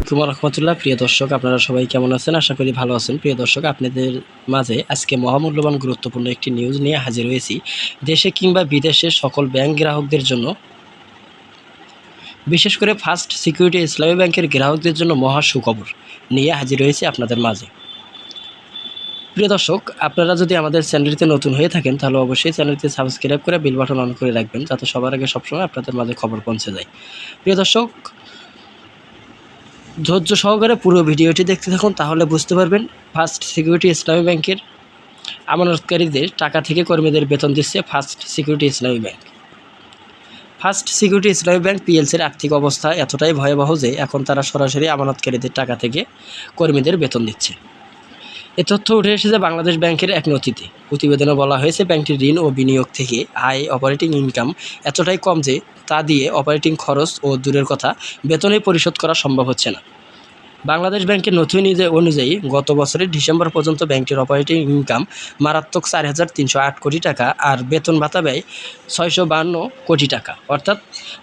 কুমার রহমতুল্লাহ। প্রিয় দর্শক, আপনারা সবাই কেমন আছেন? আশা করি ভালো আছেন। প্রিয় দর্শক, আপনাদের মাঝে আজকে মহামূল্যবান গুরুত্বপূর্ণ একটি নিউজ নিয়ে হাজির হয়েছি। দেশে কিংবা বিদেশে সকল ব্যাংক গ্রাহকদের জন্য, বিশেষ করে ফার্স্ট সিকিউরিটি ইসলামী ব্যাংকের গ্রাহকদের জন্য মহা সুখবর নিয়ে হাজির হয়েছি আপনাদের মাঝে। প্রিয় দর্শক, আপনারা যদি আমাদের চ্যানেলটিতে নতুন হয়ে থাকেন তাহলে অবশ্যই চ্যানেলটি সাবস্ক্রাইব করে বেল বাটন অন করে রাখবেন, যাতে সবার আগে সবসময় আপনাদের মাঝে খবর পৌঁছে যায়। প্রিয় দর্শক, ধৈর্য সহকারে পুরো ভিডিওটি দেখতে থাকুন, তাহলে বুঝতে পারবেন ফার্স্ট সিকিউরিটি ইসলামী ব্যাংকের আমানতকারীদের টাকা থেকে কর্মীদের বেতন দিচ্ছে ফার্স্ট সিকিউরিটি ইসলামী ব্যাংক। ফার্স্ট সিকিউরিটি ইসলামী ব্যাংক পিএলসির আর্থিক অবস্থা এতটাই ভয়াবহ যে এখন তারা সরাসরি আমানতকারীদের টাকা থেকে কর্মীদের বেতন দিচ্ছে। এ তথ্য উঠে এসেছে বাংলাদেশ ব্যাংকের এক নথিতে। প্রতিবেদনে বলা হয়েছে, ব্যাংকটির ঋণ ও বিনিয়োগ থেকে আয় অপারেটিং ইনকাম এতটাই কম যে তা দিয়ে অপারেটিং খরচ ও দূরের কথা বেতনে পরিশোধ করা সম্ভব হচ্ছে না। বাংলাদেশ ব্যাংকের নথি অনুযায়ী গত বছরের ডিসেম্বর পর্যন্ত ব্যাংকটির অপারেটিং ইনকাম মারাত্মক 4,308 কোটি টাকা আর বেতন ভাতা ব্যয় 652 কোটি টাকা, অর্থাৎ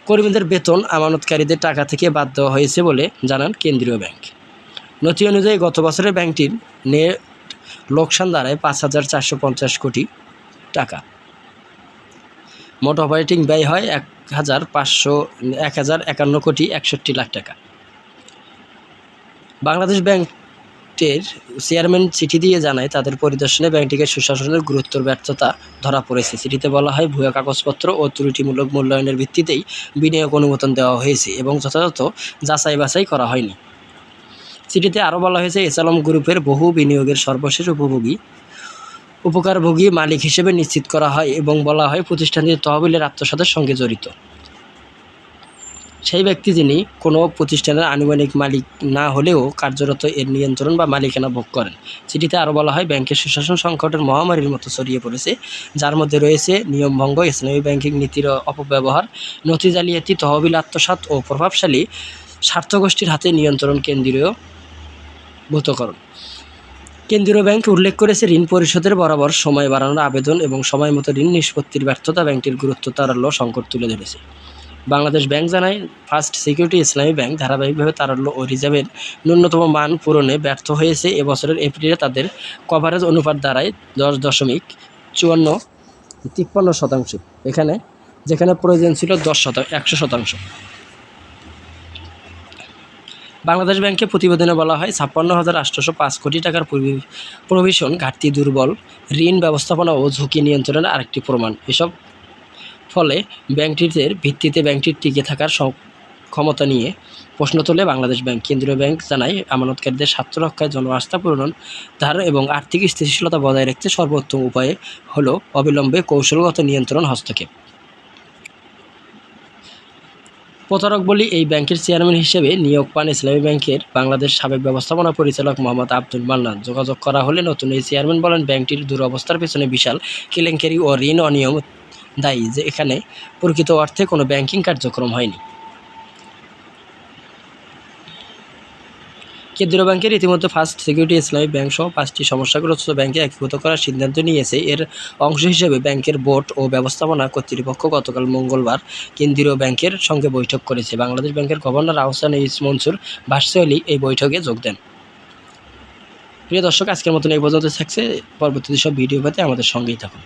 কর্মীদের বেতন আমানতকারীদের টাকা থেকে বাদ দেওয়া হয়েছে বলে জানান কেন্দ্রীয় ব্যাংক। নথি অনুযায়ী গত বছরে ব্যাংকটির নেট লোকসান দাঁড়ায় 5,450 কোটি টাকা। মোট অপারেটিং ব্যয় হয় 1,051 কোটি 61 লাখ টাকা। বাংলাদেশ ব্যাংকের চেয়ারম্যান চিঠি দিয়ে জানায়, তাদের পরিদর্শনে ব্যাংকটিকে সুশাসনের গুরুত্বর ব্যর্থতা ধরা পড়েছে। চিঠিতে বলা হয়, ভুয়া কাগজপত্র ও ত্রুটিমূলক মূল্যায়নের ভিত্তিতেই বিনিয়োগ অনুমোদন দেওয়া হয়েছে এবং যথাযথ যাচাই বাছাই করা হয়নি। চিঠিতে আরও বলা হয়েছে, এসালম গ্রুপের বহু বিনিয়োগের সর্বশেষ উপকারভোগী মালিক হিসেবে নিশ্চিত করা হয় এবং বলা হয় প্রতিষ্ঠানটি তহবিলের আত্মসাতের সঙ্গে জড়িত। সেই ব্যক্তি যিনি কোনো প্রতিষ্ঠানের আনুমানিক মালিক না হলেও কার্যরত এর নিয়ন্ত্রণ বা মালিকানা ভোগ করেন। চিঠিতে আরও বলা হয়, ব্যাংকের সুশাসন সংকটের মহামারীর মতো ছড়িয়ে পড়েছে, যার মধ্যে রয়েছে নিয়মভঙ্গ, ইসলামী ব্যাংকিং নীতির অপব্যবহার, নথি জালিয়াতি, তহবিল আত্মসাৎ ও প্রভাবশালী স্বার্থগোষ্ঠীর হাতে নিয়ন্ত্রণ কেন্দ্রীভূতকরণ। কেন্দ্রীয় ব্যাংক উল্লেখ করেছে, ঋণ পরিশোধের বরাবর সময় বাড়ানোর আবেদন এবং সময় মতো ঋণ নিষ্পত্তির ব্যর্থতা ব্যাংকটির গুরুত্ব তারল্য সংকট তুলে ধরেছে। বাংলাদেশ ব্যাংক জানায়, ফার্স্ট সিকিউরিটি ইসলামী ব্যাংক ধারাবাহিকভাবে তারল্য ও রিজার্ভের ন্যূনতম মান পূরণে ব্যর্থ হয়েছে। এবছরের এপ্রিলে তাদের কভারেজ অনুপাত দাঁড়ায় 10.53%, যেখানে প্রয়োজন ছিল 100%। বাংলাদেশ ব্যাংকের প্রতিবেদনে বলা হয়, 56,805 কোটি টাকার প্রভিশন ঘাটতি দুর্বল ঋণ ব্যবস্থাপনা ও ঝুঁকি নিয়ন্ত্রণের আরেকটি প্রমাণ। এসব ফলে ব্যাংকটির ভিত্তিতে ব্যাংকটির টিকে থাকার ক্ষমতা নিয়ে প্রশ্ন তোলে বাংলাদেশ ব্যাংক। কেন্দ্রীয় ব্যাংক জানায়, আমানতকারীদের স্বার্থ রক্ষায় জন আস্থা পুনরুদ্ধার এবং আর্থিক স্থিতিশীলতা বজায় রাখতে সর্বোত্তম উপায় হল অবিলম্বে কৌশলগত নিয়ন্ত্রণ হস্তক্ষেপ। প্রতারক বলি এই ব্যাংকের চেয়ারম্যান হিসেবে নিয়োগ পান ইসলামী ব্যাংকের বাংলাদেশ সাবেক ব্যবস্থাপনা পরিচালক মোহাম্মদ আব্দুল মান্নান। যোগাযোগ করা হলে নতুন এই চেয়ারম্যান বলেন, ব্যাংকটির দুরবস্থার পেছনে বিশাল কেলেঙ্কারি ও ঋণ অনিয়ম দায়ী, যে এখানে প্রকৃত অর্থে কোনো ব্যাংকিং কার্যক্রম হয়নি। কেন্দ্রীয় ব্যাংকের ইতিমধ্যে ফার্স্ট সিকিউরিটি ইসলামী ব্যাংক সহ 5টি সমস্যাগ্রস্ত ব্যাংকে একীভূত করার সিদ্ধান্ত নিয়েছে। এর অংশ হিসেবে ব্যাংকের বোর্ড ও ব্যবস্থাপনা কর্তৃপক্ষ গতকাল মঙ্গলবার কেন্দ্রীয় ব্যাংকের সঙ্গে বৈঠক করেছে। বাংলাদেশ ব্যাংকের governor Ahsan H Mansur virtually এই বৈঠকে যোগ দেন। প্রিয় দর্শক, আজকের মতন এই পর্যন্ত থাকছে। পরবর্তী সব ভিডিও পেতে আমাদের সঙ্গেই থাকুন।